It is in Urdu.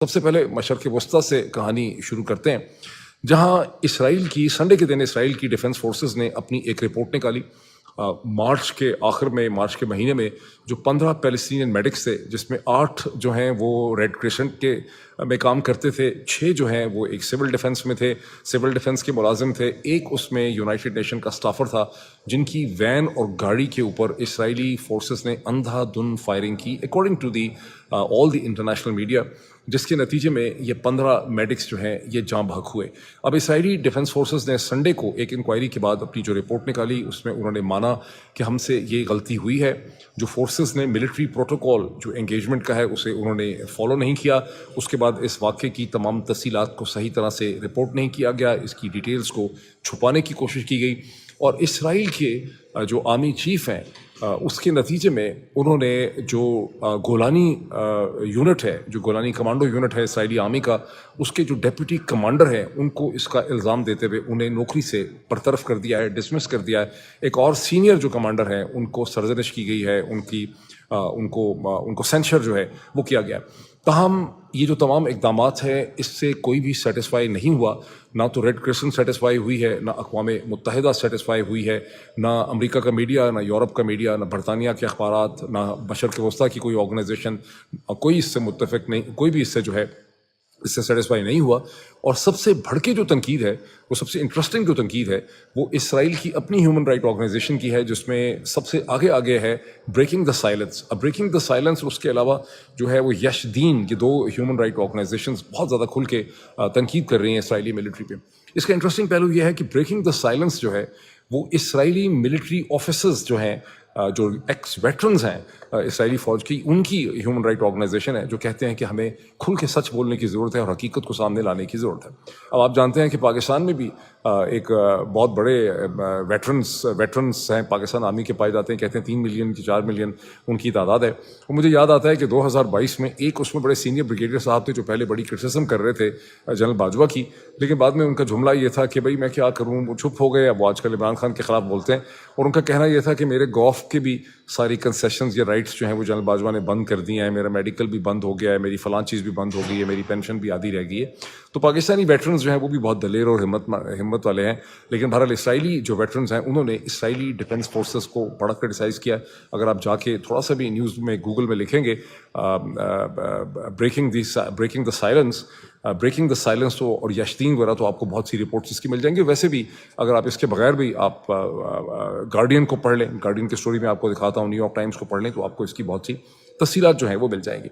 سب سے پہلے مشرق وسطیٰ سے کہانی شروع کرتے ہیں، جہاں اسرائیل کی سنڈے کے دن اسرائیل کی ڈیفنس فورسز نے اپنی ایک رپورٹ نکالی مارچ کے آخر میں، مارچ کے مہینے میں، جو 15 پیلسٹینین میڈکس تھے، جس میں 8 جو ہیں وہ ریڈ کریسنٹ کے میں کام کرتے تھے، 6 جو ہیں وہ ایک سول ڈیفنس میں تھے، سول ڈیفنس کے ملازم تھے، ایک اس میں یونائٹڈ نیشن کا اسٹافر تھا، جن کی وین اور گاڑی کے اوپر اسرائیلی فورسز نے اندھا دھند فائرنگ کی according to the all the international media, جس کے نتیجے میں یہ 15 میڈکس جو ہیں یہ جاں بحق ہوئے۔ اب اسرائیلی ڈیفنس فورسز نے سنڈے کو ایک انکوائری کے بعد اپنی جو رپورٹ نکالی، اس میں انہوں نے مانا کہ ہم سے یہ غلطی ہوئی ہے، جو فورسز نے ملٹری پروٹوکول جو انگیجمنٹ کا ہے اسے انہوں نے فالو نہیں کیا، اس کے بعد اس واقعے کی تمام تفصیلات کو صحیح طرح سے رپورٹ نہیں کیا گیا، اس کی ڈیٹیلز کو چھپانے کی کوشش کی گئی، اور اسرائیل کے جو آرمی چیف ہیں اس کے نتیجے میں انہوں نے جو گولانی یونٹ ہے، جو گولانی کمانڈو یونٹ ہے اسرائیلی آرمی کا، اس کے جو ڈیپٹی کمانڈر ہیں ان کو اس کا الزام دیتے ہوئے انہیں نوکری سے برطرف کر دیا ہے، ڈسمس کر دیا ہے۔ ایک اور سینئر جو کمانڈر ہیں ان کو سرزنش کی گئی ہے، ان کو سینشر جو ہے وہ کیا گیا۔ تاہم یہ جو تمام اقدامات ہیں اس سے کوئی بھی سیٹسفائی نہیں ہوا، نہ تو ریڈ کریسنٹ سیٹسفائی ہوئی ہے، نہ اقوام متحدہ سیٹسفائی ہوئی ہے، نہ امریکہ کا میڈیا، نہ یورپ کا میڈیا، نہ برطانیہ کے اخبارات، نہ مشرق وسطیٰ کی کوئی آرگنائزیشن، کوئی اس سے متفق نہیں، کوئی بھی اس سے جو ہے اس سے سیٹسفائی نہیں ہوا۔ اور سب سے بھڑکے جو تنقید ہے، وہ سب سے انٹرسٹنگ جو تنقید ہے، وہ اسرائیل کی اپنی ہیومن رائٹ آرگنائزیشن کی ہے، جس میں سب سے آگے ہے بریکنگ دا سائلنس۔ اب بریکنگ دا سائلنس، اس کے علاوہ جو ہے وہ یش دین، یہ 2 ہیومن رائٹ آرگنائزیشنز بہت زیادہ کھل کے تنقید کر رہی ہیں اسرائیلی ملٹری پہ۔ اس کا انٹرسٹنگ پہلو یہ ہے کہ بریکنگ دا سائلنس جو ہے وہ اسرائیلی ملٹری آفیسرز جو ہیں، جو ایکس ویٹرنز ہیں اسرائیلی فوج کی، ان کی ہیومن رائٹ آرگنائزیشن ہے، جو کہتے ہیں کہ ہمیں کھل کے سچ بولنے کی ضرورت ہے اور حقیقت کو سامنے لانے کی ضرورت ہے۔ اب آپ جانتے ہیں کہ پاکستان میں بھی ایک بہت بڑے ویٹرنز ہیں پاکستان آرمی کے پائے جاتے ہیں، کہتے ہیں 3 ملین کی 4 ملین ان کی تعداد ہے۔ اور مجھے یاد آتا ہے کہ 2022 میں ایک اس میں بڑے سینئر بریگیڈیئر صاحب تھے جو پہلے بڑی کرٹیسزم کر رہے تھے جنرل باجوہ کی، لیکن بعد میں ان کا جملہ یہ تھا کہ بھائی میں کیا کروں، وہ چپ ہو گئے۔ اب وہ آج کل عمران خان کے خلاف بولتے ہیں، اور ان کا کہنا یہ تھا کہ میرے گوف کے بھی ساری کنسیشنز یا رائٹس جو ہیں وہ جنرل باجوہ نے بند کر دی ہیں، میرا میڈیکل بھی بند ہو گیا ہے، میری فلاں چیز بھی بند ہو گئی ہے، میری پینشن بھی آدھی رہ گئی ہے۔ تو پاکستانی ویٹرنز جو ہیں وہ بھی بہت دلیر اور ہمت والے ہیں، لیکن بہرحال اسرائیلی جو ویٹرنز ہیں انہوں نے اسرائیلی ڈیفنس فورسز کو بڑا کرٹیسائز کیا۔ اگر آپ جا کے تھوڑا سا بھی نیوز میں گوگل میں لکھیں گے بریکنگ دا سائلنس تو اور یشدین وغیرہ، تو آپ کو بہت سی رپورٹس اس کی مل جائیں گی۔ ویسے بھی اگر آپ اس کے بغیر بھی آپ گارڈین کو پڑھ لیں، گارڈین کی سٹوری میں آپ کو دکھاتا ہوں، نیو یارک ٹائمز کو پڑھ لیں، تو آپ کو اس کی بہت سی تفصیلات جو ہیں وہ مل جائیں گی۔